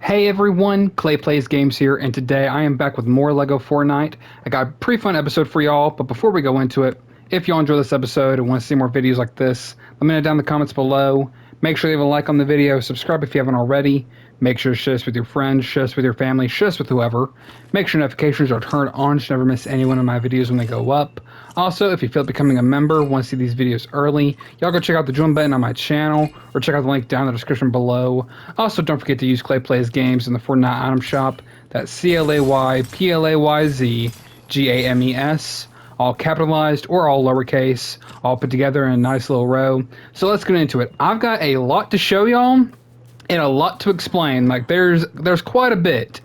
Hey everyone, Clay Plays Games here, and today I am back with more LEGO Fortnite. I got a pretty fun episode for y'all, but before we go into it, if y'all enjoy this episode and want to see more videos like this, let me know down in the comments below. Make sure you leave a like on the video, subscribe if you haven't already. Make sure to share this with your friends, share this with your family, share this with whoever. Make sure notifications are turned on so you never miss any one of my videos when they go up. Also, if you feel like becoming a member, want to see these videos early, y'all go check out the join button on my channel, or check out the link down in the description below. Also, don't forget to use Clay Plays Games in the Fortnite item shop. That's ClayPlayzGames, all capitalized or all lowercase, all put together in a nice little row. So let's get into it. I've got a lot to show y'all and a lot to explain. Like there's quite a bit.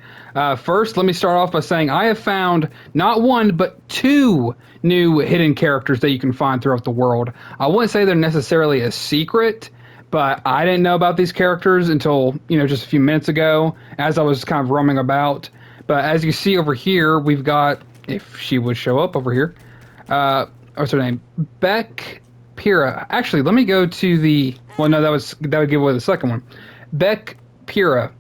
First, let me start off by saying I have found not one but two new hidden characters that you can find throughout the world. I wouldn't say they're necessarily a secret, but I didn't know about these characters until just a few minutes ago as I was kind of roaming about. But as you see over here, we've got, if she would show up over here, what's her name? Beck Pira. Actually, let me go to the. Well, no, that would give away the second one. Beck Pira.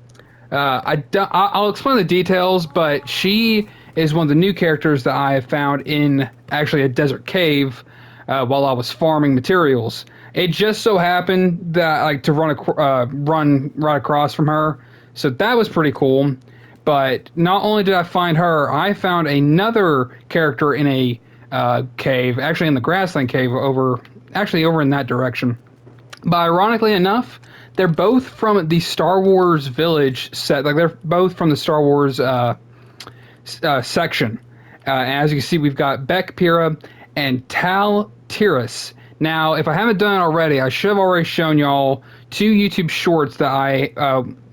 I'll explain the details, but she is one of the new characters that I have found in actually a desert cave while I was farming materials. It just so happened that to run right across from her, so that was pretty cool. But not only did I find her, I found another character in a cave, actually in the grassland cave over in that direction. But ironically enough, they're both from the Star Wars Village set. Like they're both from the Star Wars section. As you can see, we've got Beck Pira and Tal Tiras. Now, if I haven't done it already, I should have already shown y'all two YouTube shorts that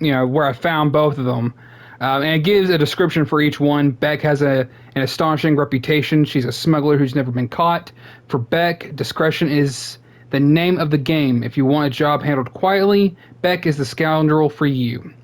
where I found both of them. And it gives a description for each one. Beck has an astonishing reputation. She's a smuggler who's never been caught. For Beck, discretion is the name of the game. If you want a job handled quietly, Beck is the scoundrel for you.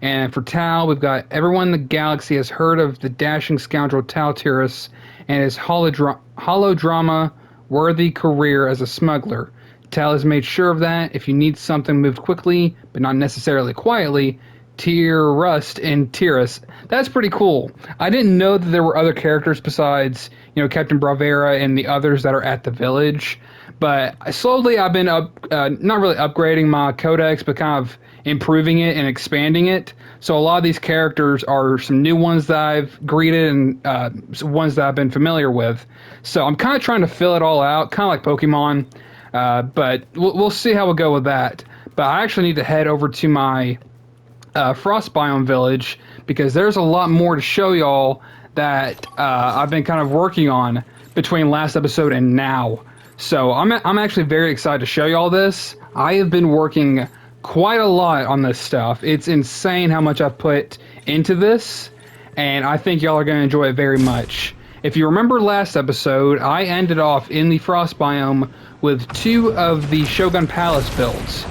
And for Tal, we've got everyone in the galaxy has heard of the dashing scoundrel Tal Tiras and his holodrama-worthy career as a smuggler. Tal has made sure of that. If you need something moved quickly, but not necessarily quietly, Rust and Tiras. That's pretty cool. I didn't know that there were other characters besides, Captain Bravera and the others that are at the village. But slowly I've been not really upgrading my codex, but kind of improving it and expanding it. So a lot of these characters are some new ones that I've greeted and ones that I've been familiar with. So I'm kind of trying to fill it all out, kind of like Pokemon. But we'll see how we'll go with that. But I actually need to head over to my Frost Biome Village because there's a lot more to show y'all that I've been kind of working on between last episode and now. So I'm actually very excited to show y'all this. I have been working quite a lot on this stuff. It's insane how much I've put into this, and I think y'all are going to enjoy it very much. If you remember last episode, I ended off in the Frost Biome with two of the Shogun Palace builds.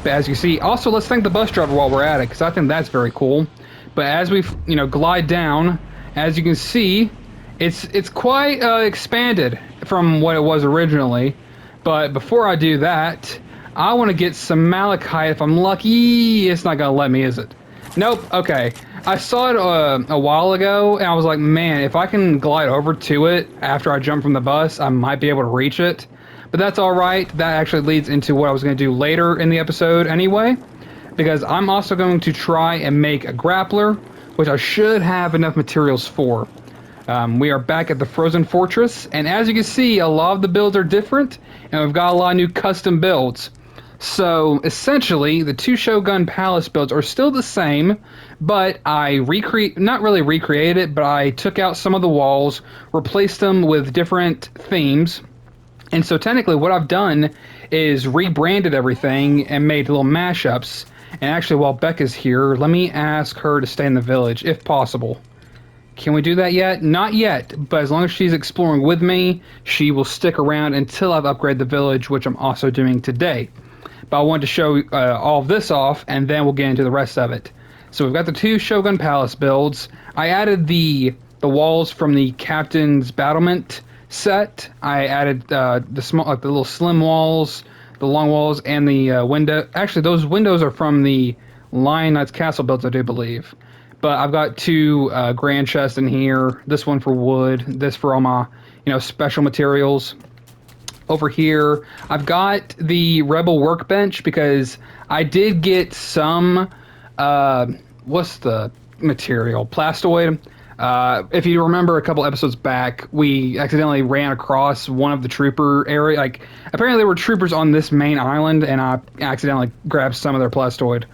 But as you see, also let's thank the bus driver while we're at it, because I think that's very cool. But as we glide down, as you can see, it's quite expanded from what it was originally. But before I do that, I want to get some malachite. If I'm lucky, it's not gonna let me, is it? Nope. Okay. I saw it a while ago, and I was like, man, if I can glide over to it after I jump from the bus, I might be able to reach it. But that's all right. That actually leads into what I was going to do later in the episode anyway, because I'm also going to try and make a grappler, which I should have enough materials for. We are back at the Frozen Fortress, and as you can see, a lot of the builds are different, and we've got a lot of new custom builds. So, essentially, the two Shogun Palace builds are still the same, but I not really recreated it, but I took out some of the walls, replaced them with different themes, and so technically what I've done is rebranded everything and made little mashups. And actually, while Becca's here, let me ask her to stay in the village, if possible. Can we do that yet? Not yet, but as long as she's exploring with me, she will stick around until I've upgraded the village, which I'm also doing today. But I wanted to show all of this off, and then we'll get into the rest of it. So we've got the two Shogun Palace builds. I added the walls from the Captain's Battlement set. I added the little slim walls, the long walls, and the window. Actually, those windows are from the Lion Knight's castle builds, I do believe. But I've got two grand chests in here. This one for wood. This for all my, special materials. Over here, I've got the Rebel workbench because I did get some. What's the material? Plastoid. If you remember a couple episodes back, we accidentally ran across one of the trooper area. Like, apparently there were troopers on this main island, and I accidentally grabbed some of their plastoid.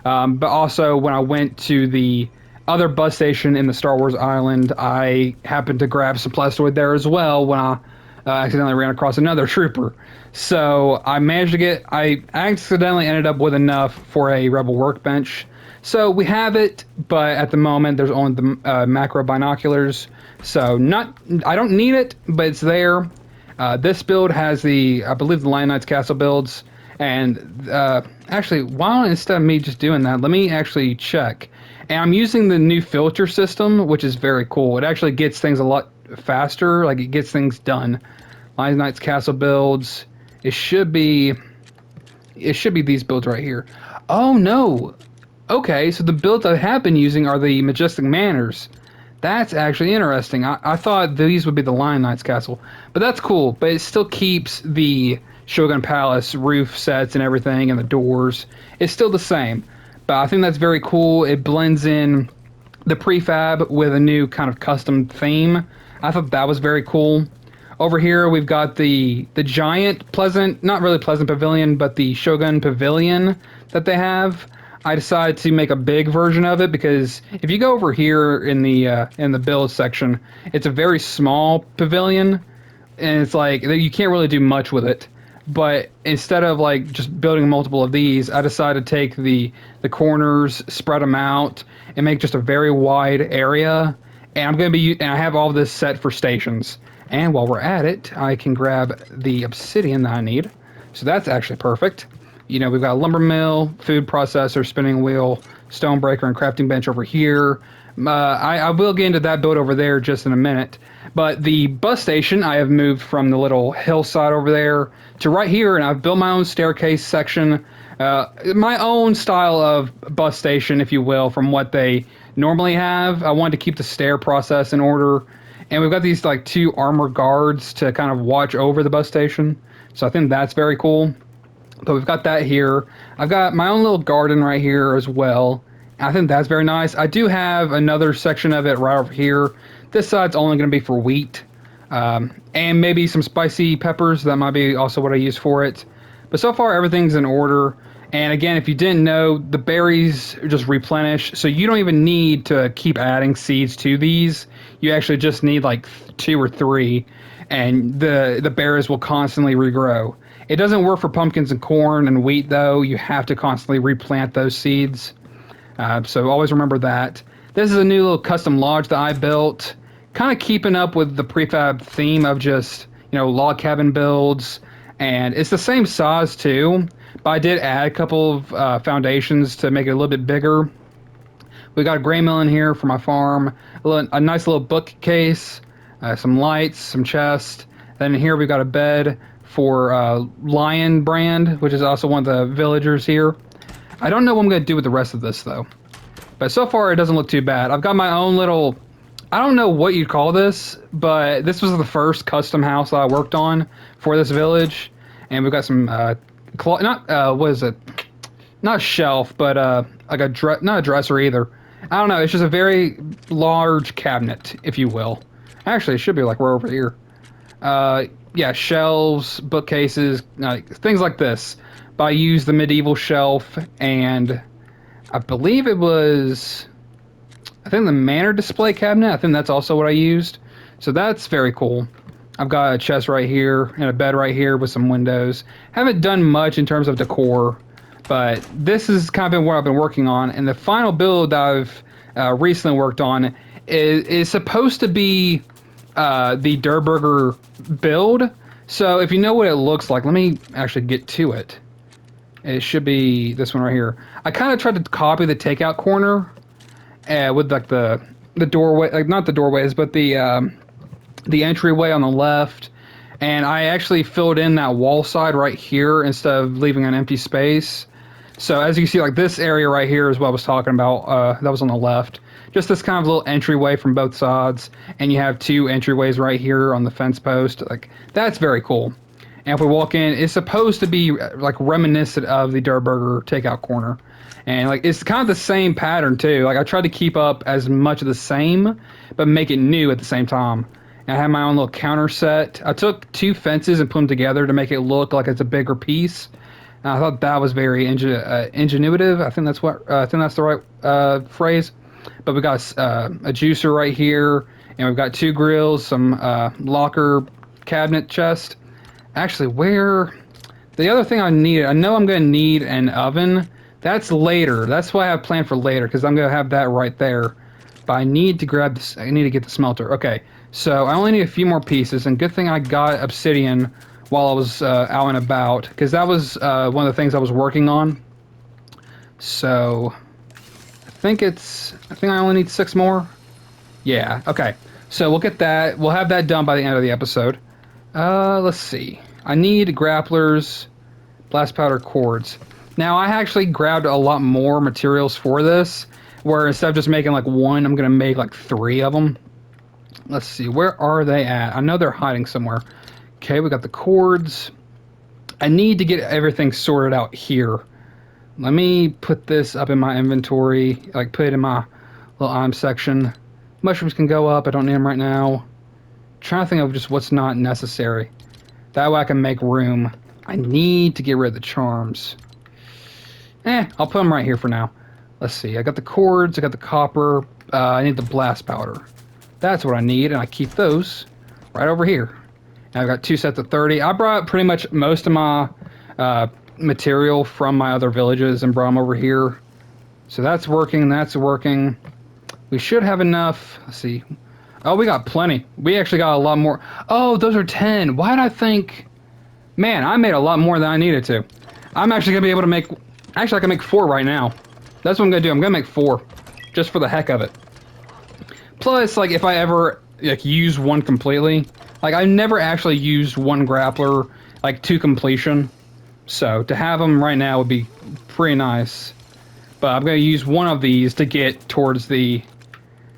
But also, when I went to the other bus station in the Star Wars island, I happened to grab some plastoid there as well when I accidentally ran across another trooper. So I managed to get. I accidentally ended up with enough for a Rebel workbench. So we have it, but at the moment there's only the macro binoculars. So I don't need it, but it's there. This build has I believe the Lion Knight's castle builds. And actually, why don't, instead of me just doing that, let me actually check. And I'm using the new filter system, which is very cool. It actually gets things a lot faster, like it gets things done. Lion Knight's castle builds. It should be these builds right here. Oh no. Okay, so the builds I have been using are the Majestic Manors. That's actually interesting. I thought these would be the Lion Knight's castle, but that's cool. But it still keeps the Shogun Palace roof sets and everything, and the doors. It's still the same, but I think that's very cool. It blends in the prefab with a new kind of custom theme. I thought that was very cool. Over here we've got the giant pleasant, not really pleasant pavilion, but the Shogun Pavilion that they have. I decided to make a big version of it because if you go over here in the build section, it's a very small pavilion, and it's like you can't really do much with it. But instead of like just building multiple of these, I decided to take the corners, spread them out, and make just a very wide area. And I have all this set for stations. And while we're at it, I can grab the obsidian that I need. So that's actually perfect. We've got a lumber mill, food processor, spinning wheel, stone breaker, and crafting bench over here. I will get into that build over there just in a minute. But the bus station, I have moved from the little hillside over there to right here, and I've built my own staircase section, my own style of bus station, if you will, from what they normally have. I wanted to keep the stair process in order, and we've got these like two armor guards to kind of watch over the bus station. So I think that's very cool. But we've got that here. I've got my own little garden right here as well. I think that's very nice. I do have another section of it right over here. This side's only going to be for wheat. And maybe some spicy peppers. That might be also what I use for it. But so far, everything's in order. And again, if you didn't know, the berries just replenish. So you don't even need to keep adding seeds to these. You actually just need like 2 or 3. And the berries will constantly regrow. It doesn't work for pumpkins and corn and wheat, though. You have to constantly replant those seeds. So always remember that. This is a new little custom lodge that I built. Kind of keeping up with the prefab theme of just, log cabin builds. And it's the same size, too. But I did add a couple of foundations to make it a little bit bigger. We got a gray mill in here for my farm. A nice little bookcase. Some lights, some chests. Then in here we've got a bed for Lion Brand, which is also one of the villagers here. I don't know what I'm going to do with the rest of this, though. But so far, it doesn't look too bad. I've got my own little... I don't know what you'd call this, but this was the first custom house I worked on for this village. And we've got some... what is it? Not a shelf, but like not a dresser either. I don't know. It's just a very large cabinet, if you will. Actually, it should be like we're over here. Yeah, shelves, bookcases, things like this. But I used the medieval shelf, and I believe it was, I think the manor display cabinet. I think that's also what I used. So that's very cool. I've got a chest right here and a bed right here with some windows. Haven't done much in terms of decor, but this is kind of been what I've been working on. And the final build I've recently worked on is supposed to be the Durburger build. So if you know what it looks like, let me actually get to it. It should be this one right here. I kind of tried to copy the takeout corner with like the doorway, like not the doorways, but the entryway on the left. And I actually filled in that wall side right here instead of leaving an empty space. So as you can see, like this area right here is what I was talking about. That was on the left. Just this kind of little entryway from both sides, and you have two entryways right here on the fence post. Like that's very cool. And if we walk in, it's supposed to be like reminiscent of the Durr Burger takeout corner, and like it's kind of the same pattern too. Like I tried to keep up as much of the same, but make it new at the same time. And I have my own little counter set. I took two fences and put them together to make it look like it's a bigger piece. And I thought that was very ingenuitive. I think that's the right phrase. But we got a juicer right here, and we've got two grills, some locker cabinet chest. Actually, where the other thing I need, I know I'm going to need an oven. That's later. That's what I have planned for later because I'm going to have that right there. But I need to grab this. I need to get the smelter. Okay, so I only need a few more pieces, and good thing I got obsidian while I was out and about because that was one of the things I was working on. So I think I only need 6 more. Yeah. Okay. So we'll get that. We'll have that done by the end of the episode. Let's see. I need grapplers, blast powder, cords. Now, I actually grabbed a lot more materials for this, where instead of just making like 1, I'm going to make like 3 of them. Let's see. Where are they at? I know they're hiding somewhere. Okay, we got the cords. I need to get everything sorted out here. Let me put this up in my inventory, like put it in my little item section. Mushrooms can go up. I don't need them right now. Trying to think of just what's not necessary. That way I can make room. I need to get rid of the charms. I'll put them right here for now. Let's see. I got the cords. I got the copper. I need the blast powder. That's what I need, and I keep those right over here. And I've got 2 sets of 30. I brought pretty much most of my material from my other villages and brought them over here. So that's working. That's working. We should have enough. Let's see. Oh, we got plenty. We actually got a lot more. Oh, those are 10. Why did I think... Man, I made a lot more than I needed to. I'm actually going to be able to make... Actually, I can make 4 right now. That's what I'm going to do. I'm going to make 4. Just for the heck of it. Plus, like, if I ever like use one completely... Like, I've never actually used one grappler, like, to completion. So, to have them right now would be pretty nice. But I'm going to use one of these to get towards the...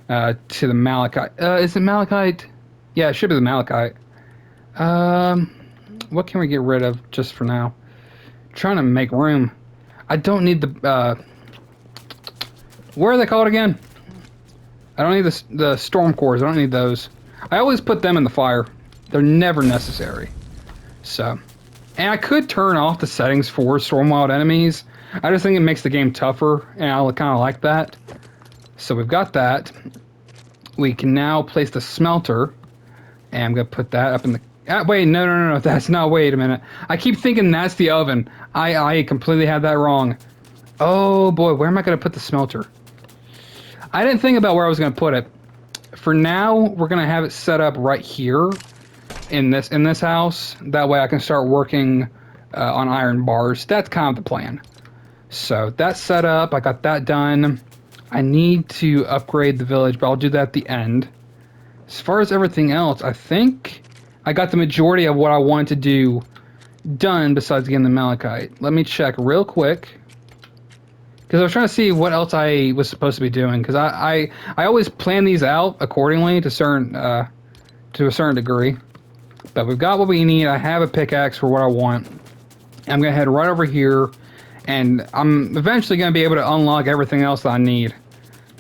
to the malachite. Is it malachite? Yeah, it should be the malachite. What can we get rid of just for now? Trying to make room. I don't need the, what are they called again? I don't need the storm cores. I don't need those. I always put them in the fire. They're never necessary. So, and I could turn off the settings for storm wild enemies. I just think it makes the game tougher, and I kind of like that. So we've got that. We can now place the smelter. And I'm going to put that up in the... wait, no. That's not... Wait a minute. I keep thinking that's the oven. I completely had that wrong. Oh, boy. Where am I going to put the smelter? I didn't think about where I was going to put it. For now, we're going to have it set up right here in this house. That way I can start working on iron bars. That's kind of the plan. So that's set up. I got that done. I need to upgrade the village, but I'll do that at the end. As far as everything else, I think I got the majority of what I wanted to do done besides getting the malachite. Let me check real quick. Because I was trying to see what else I was supposed to be doing. Because I always plan these out accordingly to a certain degree. But we've got what we need. I have a pickaxe for what I want. I'm going to head right over here. And I'm eventually going to be able to unlock everything else that I need.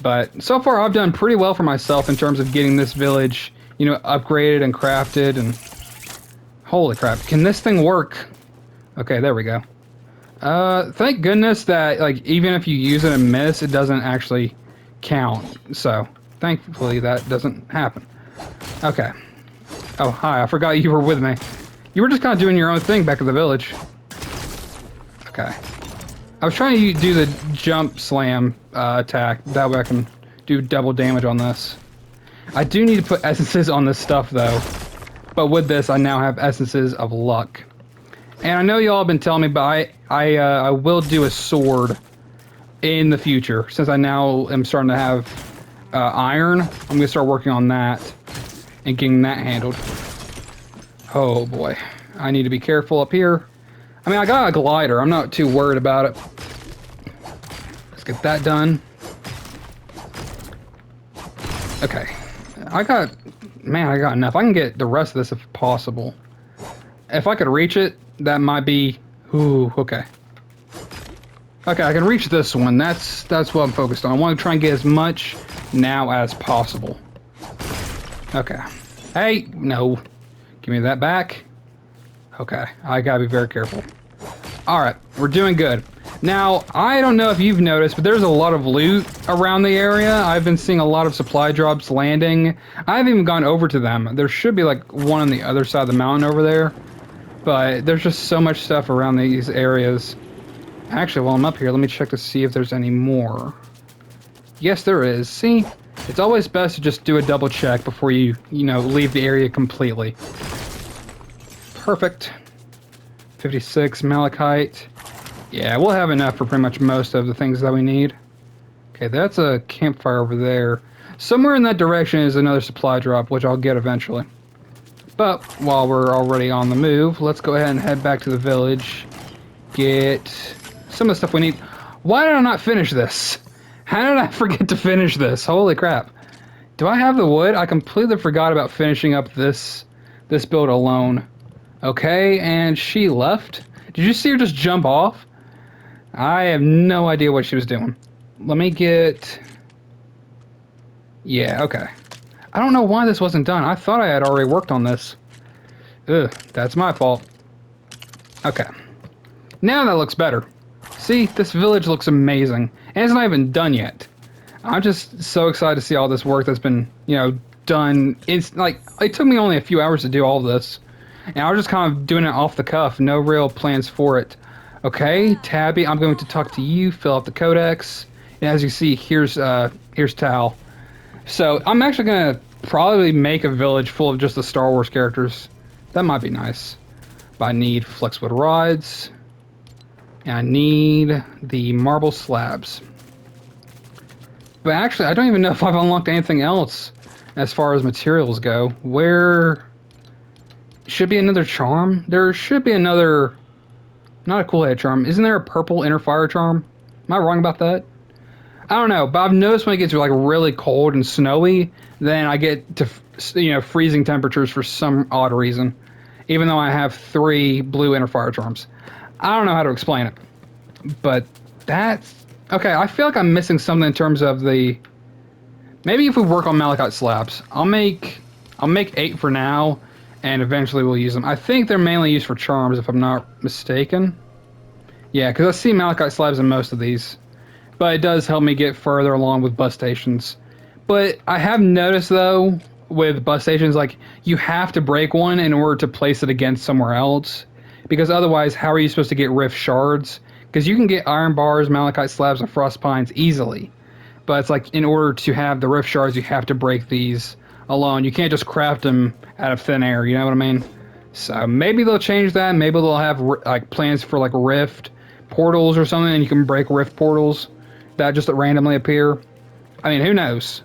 But so far I've done pretty well for myself in terms of getting this village, you know, upgraded and crafted. And holy crap, can this thing work? Okay, there we go. Thank goodness that, like, even if you use it and miss, it doesn't actually count. So, thankfully that doesn't happen. Okay. Oh, hi, I forgot you were with me. You were just kind of doing your own thing back at the village. Okay. I was trying to do the jump slam attack. That way I can do double damage on this. I do need to put essences on this stuff, though. But with this, I now have essences of luck. And I know y'all have been telling me, but I will do a sword in the future. Since I now am starting to have iron, I'm going to start working on that and getting that handled. Oh, boy. I need to be careful up here. I mean, I got a glider. I'm not too worried about it. get that done. Okay. I got enough. I can get the rest of this if possible. If I could reach it, that might be... Ooh, okay. Okay, I can reach this one. That's what I'm focused on. I want to try and get as much now as possible. Okay. Hey, no. Give me that back. Okay, I gotta be very careful. Alright, we're doing good. Now, I don't know if you've noticed, but there's a lot of loot around the area. I've been seeing a lot of supply drops landing. I haven't even gone over to them. There should be like one on the other side of the mountain over there. But there's just so much stuff around these areas. Actually, while I'm up here, let me check to see if there's any more. Yes, there is. See? It's always best to just do a double check before you leave the area completely. Perfect. 56 malachite. Yeah, we'll have enough for pretty much most of the things that we need. Okay, that's a campfire over there. Somewhere in that direction is another supply drop, which I'll get eventually. But while we're already on the move, let's go ahead and head back to the village. Get some of the stuff we need. Why did I not finish this? How did I forget to finish this? Holy crap. Do I have the wood? I completely forgot about finishing up this build alone. Okay, and she left. Did you see her just jump off? I have no idea what she was doing. Let me get... Yeah, okay. I don't know why this wasn't done. I thought I had already worked on this. Ugh, that's my fault. Okay. Now that looks better. See, this village looks amazing. And it's not even done yet. I'm just so excited to see all this work that's been, done. It's like, it took me only a few hours to do all of this. And I was just kind of doing it off the cuff. No real plans for it. Okay, Tabby, I'm going to talk to you, fill out the codex. And as you see, here's Tal. So I'm actually going to probably make a village full of just the Star Wars characters. That might be nice. But I need flexible rods. And I need the marble slabs. But actually, I don't even know if I've unlocked anything else as far as materials go. Where... Should be another charm? There should be another... Not a cool head charm. Isn't there a purple inner fire charm? Am I wrong about that? I don't know, but I've noticed when it gets like really cold and snowy, then I get to freezing temperatures for some odd reason. Even though I have 3 blue inner fire charms. I don't know how to explain it. But that's... Okay, I feel like I'm missing something in terms of the... Maybe if we work on malachite slabs. I'll make 8 for now, and eventually we'll use them. I think they're mainly used for charms, if I'm not mistaken. Yeah, because I see malachite slabs in most of these. But it does help me get further along with bus stations. But I have noticed, though, with bus stations, like, you have to break one in order to place it against somewhere else. Because otherwise, how are you supposed to get rift shards? Because you can get iron bars, malachite slabs, and frost pines easily. But it's like, in order to have the rift shards, you have to break these alone. You can't just craft them out of thin air, you know what I mean? So maybe they'll change that. Maybe they'll have like plans for like rift portals or something, and you can break rift portals that just randomly appear. I mean, who knows?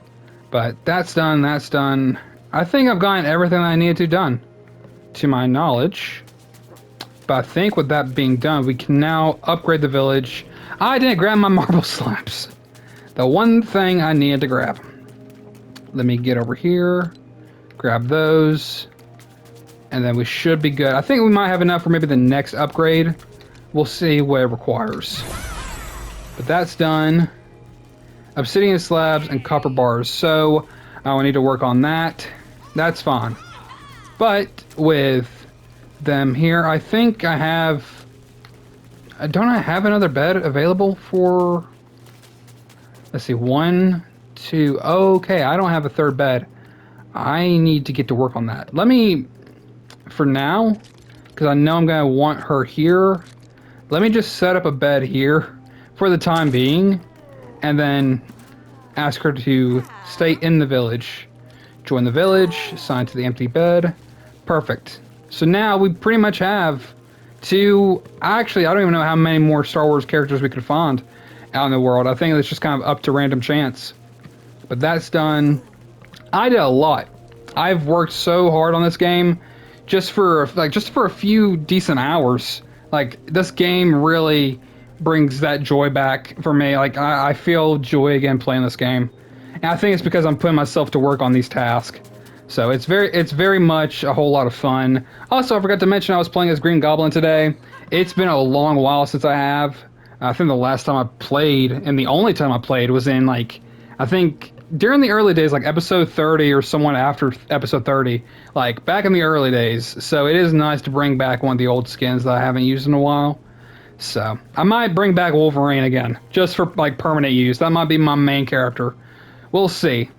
But that's done, that's done. I think I've gotten everything I needed to done, to my knowledge. But I think with that being done, we can now upgrade the village. I didn't grab my marble slabs. The one thing I needed to grab. Let me get over here, grab those, and then we should be good. I think we might have enough for maybe the next upgrade. We'll see what it requires. But that's done. Obsidian slabs and copper bars. So I will need to work on that. That's fine. But with them here, I think I have... Don't I have another bed available for... Let's see, 1, 2... Okay, I don't have a third bed. I need to get to work on that. Let me... For now, because I know I'm going to want her here, let me just set up a bed here for the time being, and then ask her to stay in the village. Join the village, assign to the empty bed. Perfect. So now we pretty much have 2... Actually, I don't even know how many more Star Wars characters we could find out in the world. I think it's just kind of up to random chance. But that's done. I did a lot. I've worked so hard on this game just for a few decent hours. Like, this game really brings that joy back for me. Like I feel joy again playing this game, and I think it's because I'm putting myself to work on these tasks. So it's very much a whole lot of fun. Also, I forgot to mention I was playing as Green Goblin today. It's been a long while since I have. I think the last time I played, and the only time I played, was in like I think during the early days, like episode 30 or somewhat after episode 30, like back in the early days. So it is nice to bring back one of the old skins that I haven't used in a while. So I might bring back Wolverine again, just for like permanent use. That might be my main character. We'll see.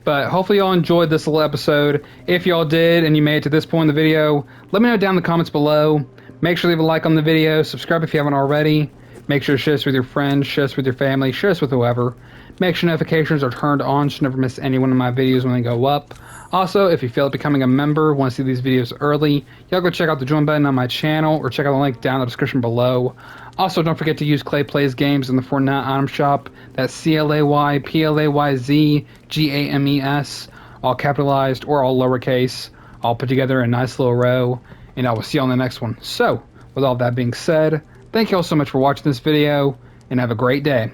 But hopefully y'all enjoyed this little episode. If y'all did and you made it to this point in the video, let me know down in the comments below. Make sure to leave a like on the video, subscribe if you haven't already. Make sure to share this with your friends, share this with your family, share this with whoever. Make sure notifications are turned on so you never miss any one of my videos when they go up. Also, if you feel like becoming a member, want to see these videos early, y'all go check out the join button on my channel or check out the link down in the description below. Also, don't forget to use Clay Plays Games in the Fortnite item shop. That's ClayPlayZgames, all capitalized or all lowercase, all put together in a nice little row. And I will see you on the next one. So, with all that being said, thank you all so much for watching this video, and have a great day.